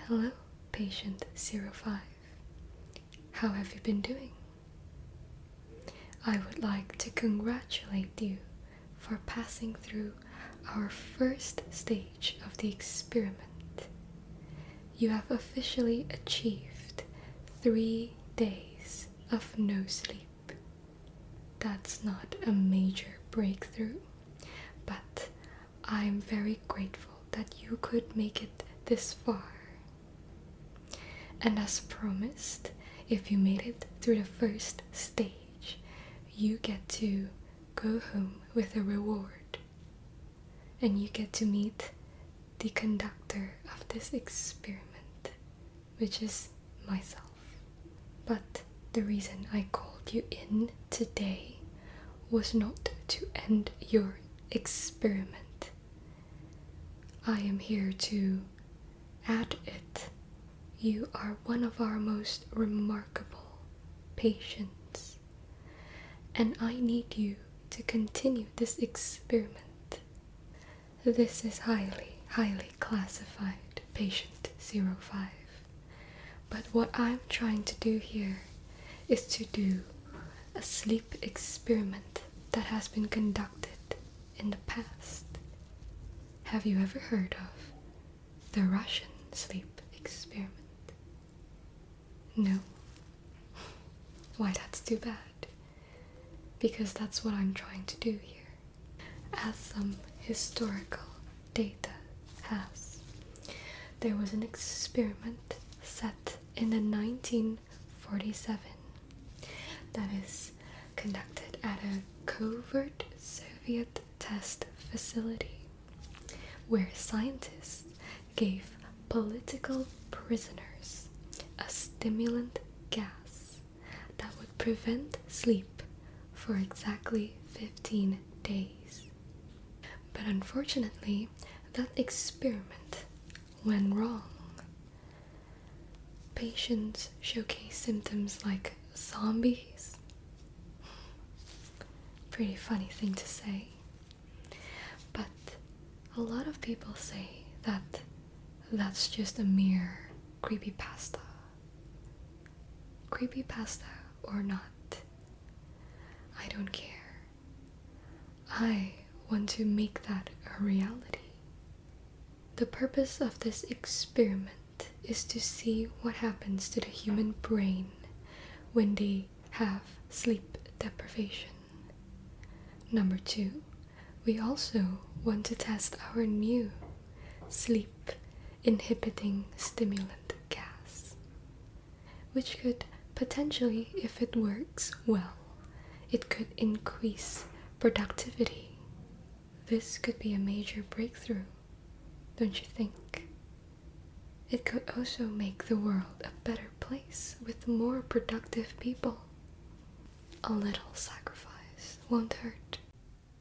Hello, patient 05. How have you been doing? I would like to congratulate you for passing through our first stage of the experiment. You have officially achieved 3 days of no sleep. That's not a major breakthrough, but I'm very grateful that you could make it this far. And as promised, if you made it through the first stage, you get to go home with a reward. And you get to meet the conductor of this experiment, which is myself. But the reason I called you in today was not to end your experiment. I am here to add it. You are one of our most remarkable patients, and I need you to continue this experiment. This is highly classified, patient 05. But what I'm trying to do here is to do a sleep experiment that has been conducted in the past. Have you ever heard of the Russian sleep experiment? No? Why, that's too bad. Because that's what I'm trying to do here. As some historical data has, there was an experiment set in the 1947 that is conducted at a covert Soviet test facility where scientists gave political prisoners a stimulant gas that would prevent sleep for exactly 15 days. But unfortunately, that experiment went wrong. Patients showcase symptoms like zombies. Pretty funny thing to say. But a lot of people say that that's just a mere creepypasta. Creepypasta or not, I don't care. I want to make that a reality. The purpose of this experiment is to see what happens to the human brain when they have sleep deprivation. Number 2, we also want to test our new sleep inhibiting stimulant gas, which could potentially, if it works well, it could increase productivity. This could be a major breakthrough, don't you think? It could also make the world a better place with more productive people. A little sacrifice won't hurt.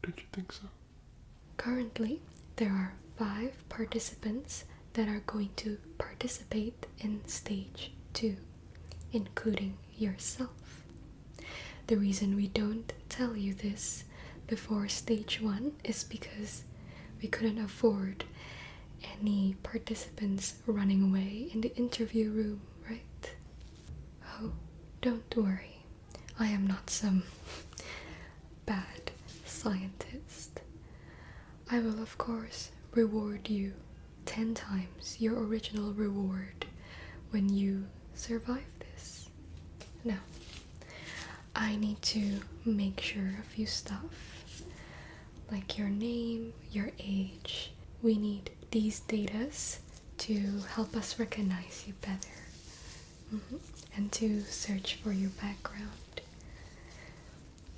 Don't you think so? Currently, there are 5 participants that are going to participate in stage 2, including yourself. The reason we don't tell you this before stage 1 is because we couldn't afford any participants running away in the interview room, right? Oh, don't worry. I am not some bad scientist. I will, of course, reward you 10 times your original reward when you survive this. Now, I need to make sure a few stuff, like your name, your age. We need these datas to help us recognize you better, and to search for your background.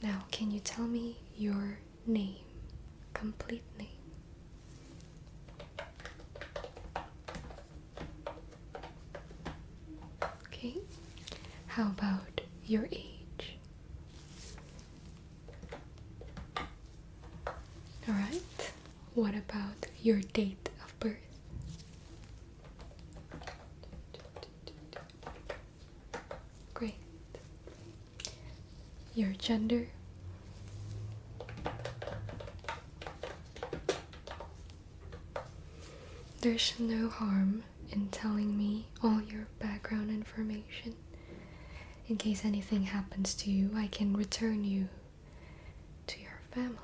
Now, can you tell me your name, complete name? Okay, how about your age? Alright, what about your date of birth? Great. Your gender? There's no harm in telling me all your background information. In case anything happens to you, I can return you to your family.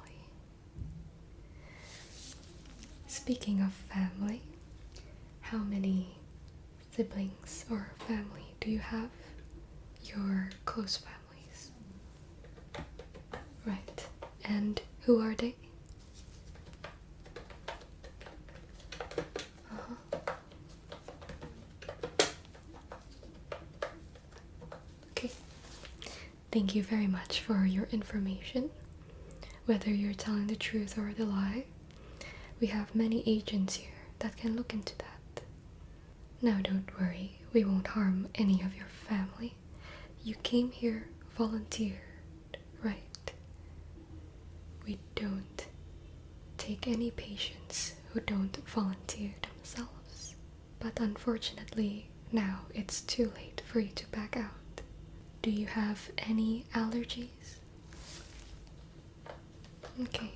Speaking of family, how many siblings or family do you have? Your close families. Right. And who are they? Okay. Thank you very much for your information. Whether you're telling the truth or the lie, we have many agents here that can look into that. Now don't worry, we won't harm any of your family. You came here volunteered, right? We don't take any patients who don't volunteer themselves. But unfortunately, now it's too late for you to back out. Do you have any allergies? Okay.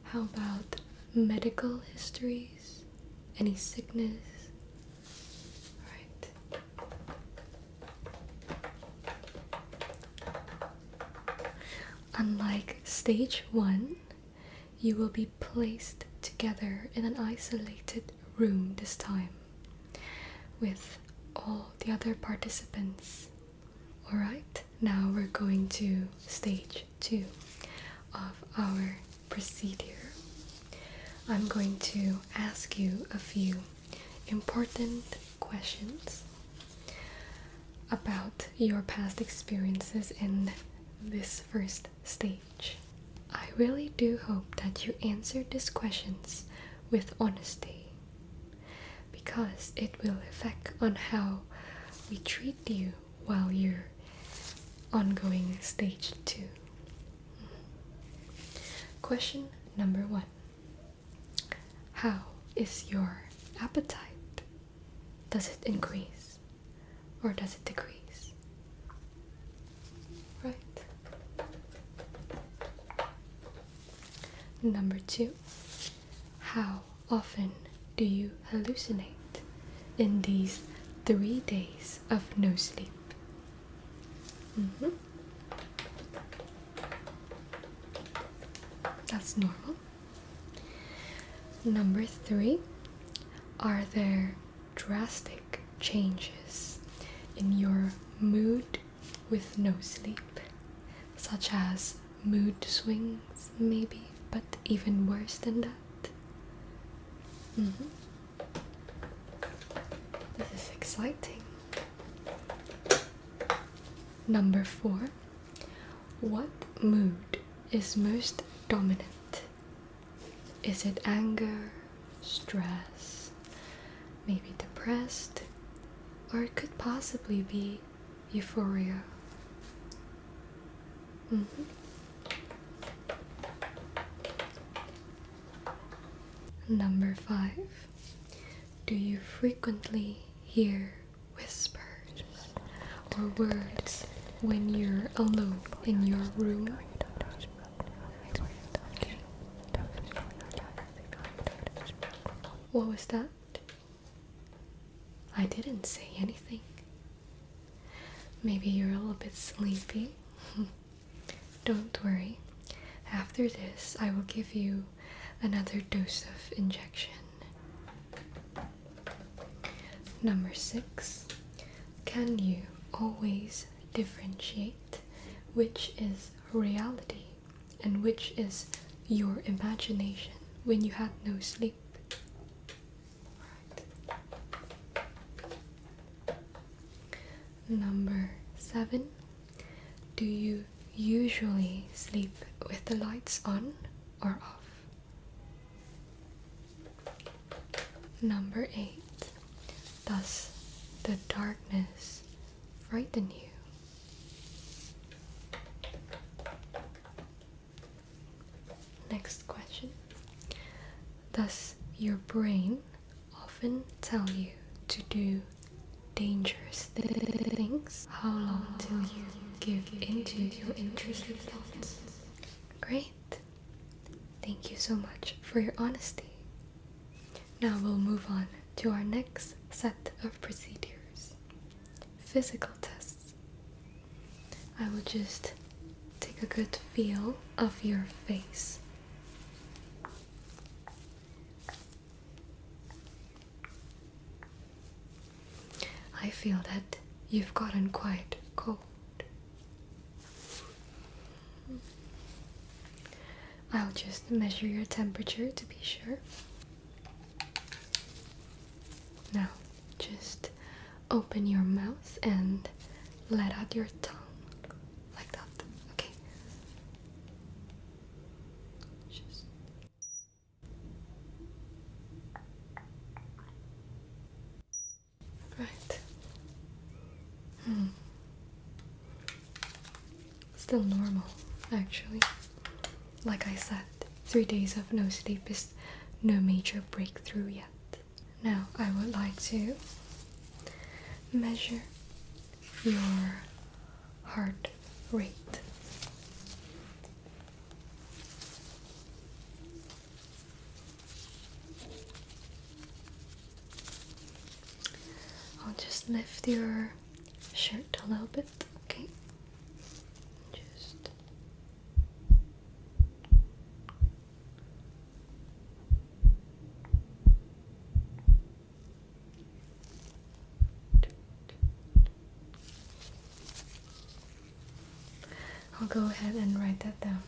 How about medical histories? Any sickness? Right. Unlike stage 1, you will be placed together in an isolated room this time with all the other participants. Alright, now we're going to stage 2 of our procedure. I'm going to ask you a few important questions about your past experiences in this first stage. I really do hope that you answer these questions with honesty, because it will affect on how we treat you while you're ongoing stage 2. Question number 1. How is your appetite? Does it increase or does it decrease? Right. Number 2. How often do you hallucinate in these 3 days of no sleep? That's normal. Number 3. Are there drastic changes in your mood with no sleep? Such as mood swings, maybe, but even worse than that? This is exciting. Number 4. What mood is most dominant? Is it anger, stress, maybe depressed, or it could possibly be euphoria? Number 5. Do you frequently hear whispers or words when you're alone in your room? What was that? I didn't say anything. Maybe you're a little bit sleepy. Don't worry. After this, I will give you another dose of injection. Number 6. Can you always differentiate which is reality and which is your imagination when you had no sleep? Number 7. Do you usually sleep with the lights on or off? Number 8. Does the darkness frighten you? Next question. Does your brain often tell you to do dangerous things? How long till you give into your intrusive thoughts? Great. Thank you so much for your honesty. Now we'll move on to our next set of procedures, physical tests. I will just take a good feel of your face. I feel that you've gotten quite cold. I'll just measure your temperature to be sure. Now, just open your mouth and let out your tongue. Like that, okay? Just... Right. Still normal, actually. Like I said, 3 days of no sleep is no major breakthrough yet. Now I would like to measure your heart rate. I'll just lift your shirt a little bit, okay? Just... I'll go ahead and write that down.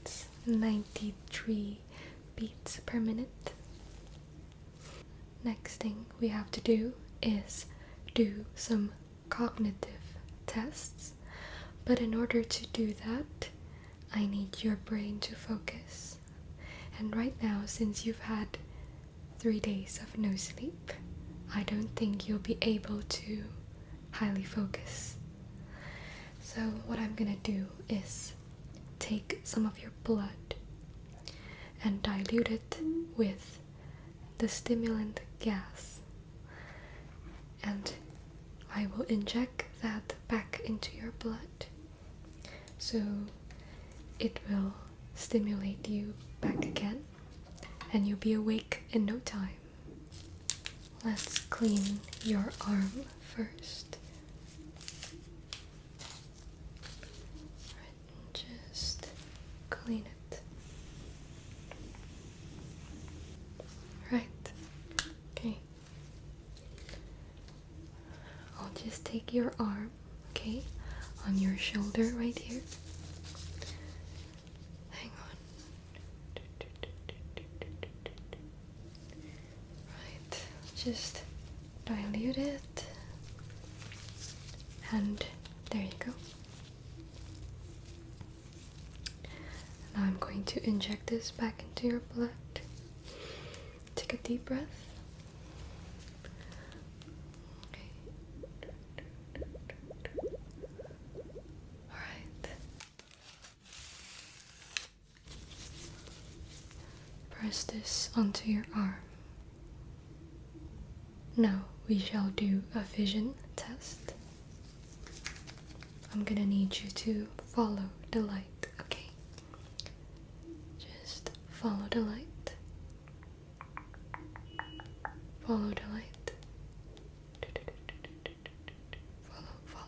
It's 93 beats per minute. Next thing we have to do is do some cognitive tests. But in order to do that, I need your brain to focus. And right now, since you've had 3 days of no sleep, I don't think you'll be able to highly focus. So what I'm gonna do is take some of your blood and dilute it with the stimulant gas, and I will inject that back into your blood so it will stimulate you back again and you'll be awake in no time. Let's clean your arm first. Just clean it. Right. Okay. I'll just take your arm, okay, on your shoulder right here. Hang on. Right. Just dilute it. And there you go. Now I'm going to inject this back into your blood. Take a deep breath. Okay. Alright. Press this onto your arm. Now we shall do a vision test. I'm gonna need you to follow the light, okay? Just follow the light. Follow the light. Follow, follow.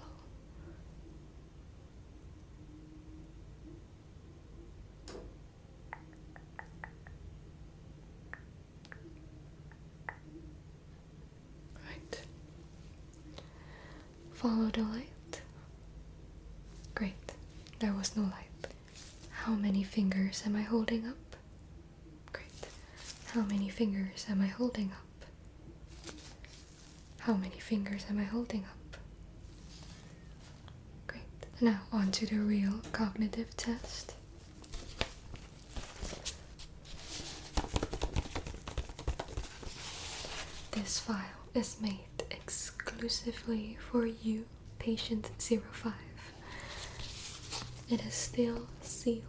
Right. Follow the light. Great. There was no light. How many fingers am I holding up? Great. How many fingers am I holding up? How many fingers am I holding up? Great. Now on to the real cognitive test. This file is made exclusively for you, patient 05. It is still sealed.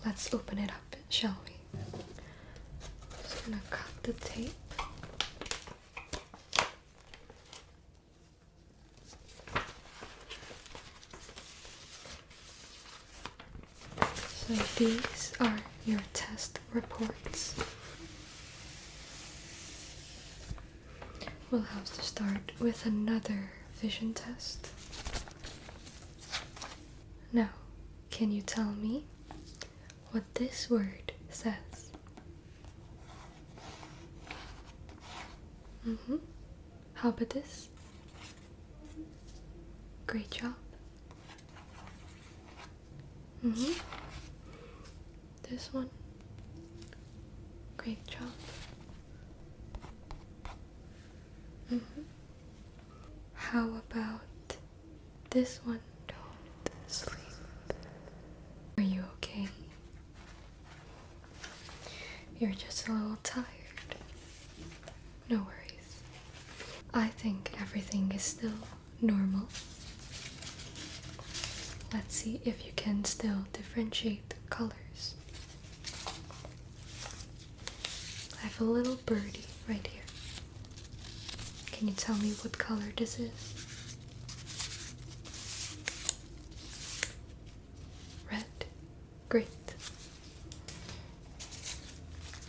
Let's open it up, shall we? Just gonna cut the tape. So these are your test reports. We'll have to start with another vision test. Now, can you tell me what this word says? How about this? Great job. This one. Great job. How about this one? Don't sleep. Are you okay? You're just a little tired. No worries. I think everything is still normal. Let's see if you can still differentiate colors. I have a little birdie right here. Can you tell me what color this is? Red. Great.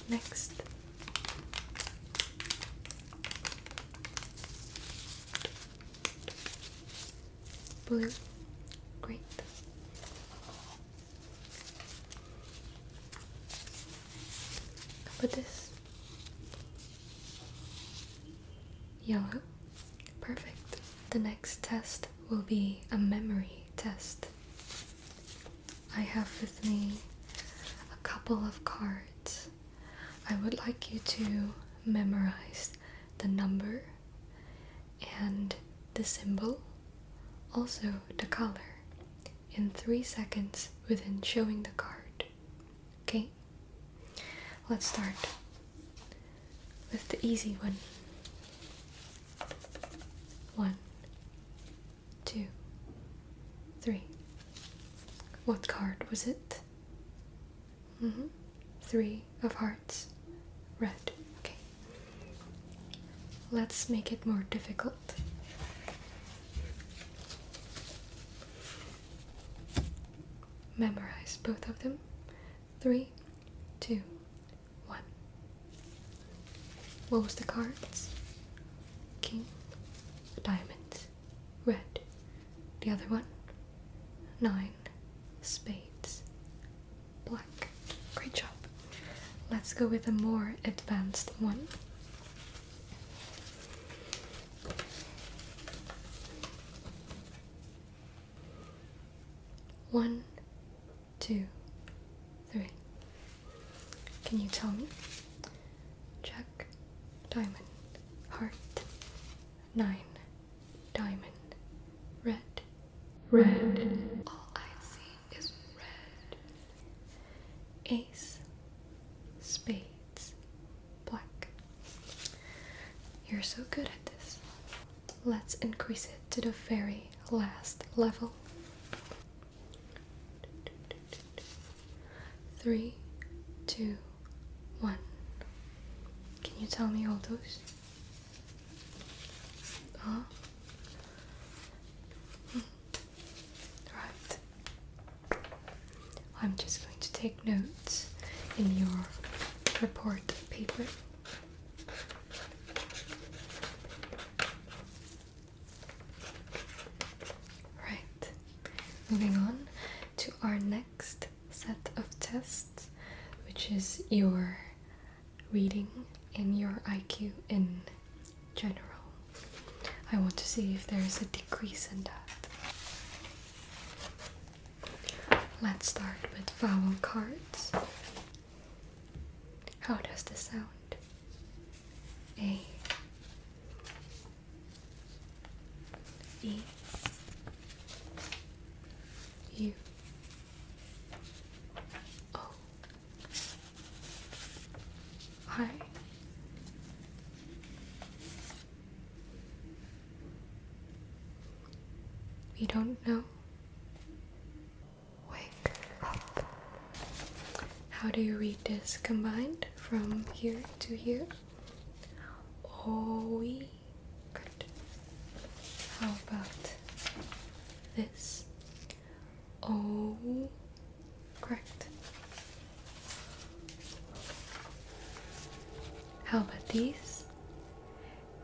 Next. Blue. Great. How about this? Yellow. Perfect. The next test will be a memory test. I have with me a couple of cards. I would like you to memorize the number and the symbol, also the color, in 3 seconds within showing the card. Okay? Let's start with the easy one. 1, 2, 3. What card was it? 3 of hearts. Red. Okay. Let's make it more difficult. Memorize both of them. 3, 2, 1. What was the cards? King, diamonds, red. The other one? 9, spades, black. Great job. Let's go with a more advanced one. One, 2, 3. Can you tell me? Jack, diamond, heart, 9, diamond, red. Red. All I see is red. Ace, spades, black. You're so good at this. Let's increase it to the very last level. 3, 2, 1. Can you tell me all those? Right. I'm just going to take notes in your report paper. Right. Moving on to our next set of tests, which is your reading and your IQ in general. I want to see if there's a decrease in that. Let's start with vowel cards. How does this sound? A, E, U, O, I, we don't know. Wake up. How do you read this combined from here to here? O-E. Good. How about this? O. Correct.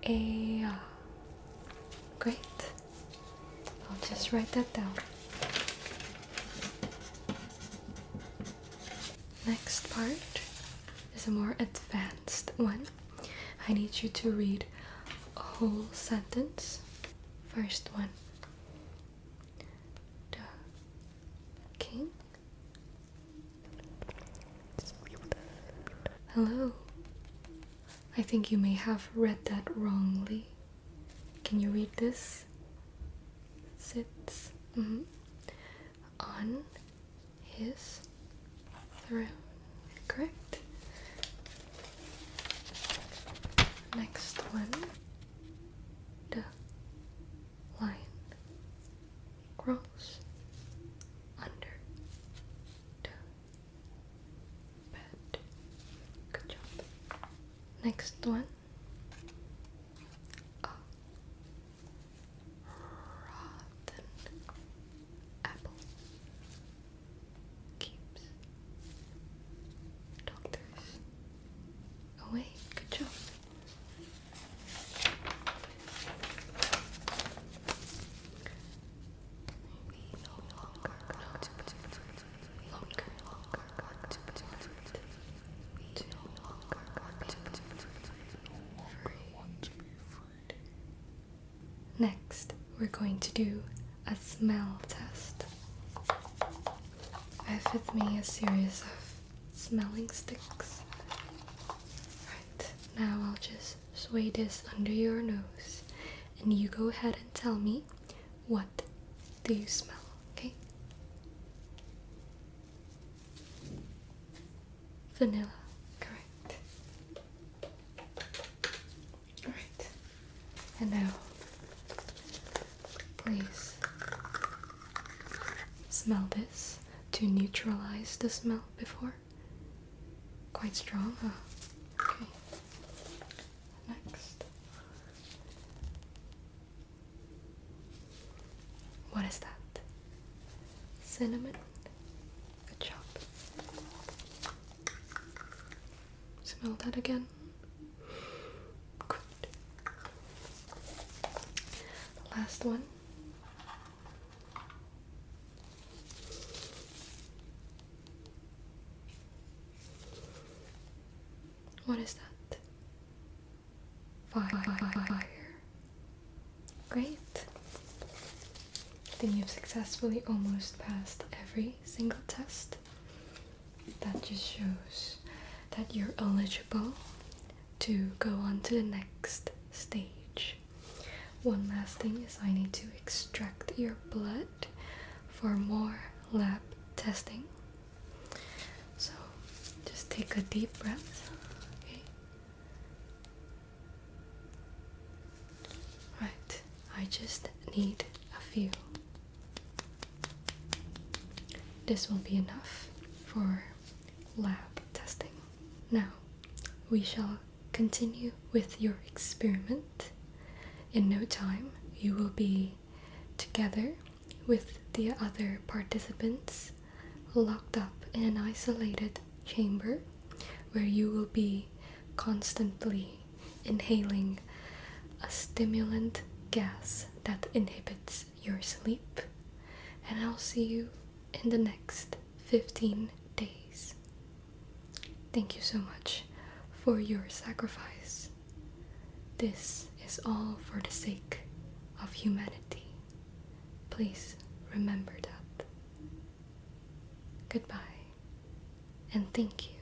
Great. I'll just write that down. Next part is a more advanced one. I need you to read a whole sentence. First one. The king. Hello. I think you may have read that wrongly. Can you read this? Sits on his throne. Correct. Next one. The lion crawls under the bed. Good job. Next one. A rotten apple keeps doctors away. Good job. Next, we're going to do a smell test. I have with me a series of smelling sticks. Right, now I'll just sway this under your nose and you go ahead and tell me, what do you smell, okay? Vanilla, correct. Alright, and now please smell this to neutralize the smell before. Quite strong, huh? Okay. Next. What is that? Cinnamon? Good job. Smell that again. Good. Last one. What is that? Fire. Great. I think you've successfully almost passed every single test. That just shows that you're eligible to go on to the next stage. One last thing is I need to extract your blood for more lab testing. So just take a deep breath. Okay. Right, I just need a few. This will be enough for lab testing. Now, we shall continue with your experiment. In no time, you will be together with the other participants, locked up in an isolated chamber where you will be constantly inhaling a stimulant gas that inhibits your sleep. And I'll see you in the next 15 days. Thank you so much for your sacrifice. This is all for the sake of humanity. Please remember that. Goodbye, and thank you.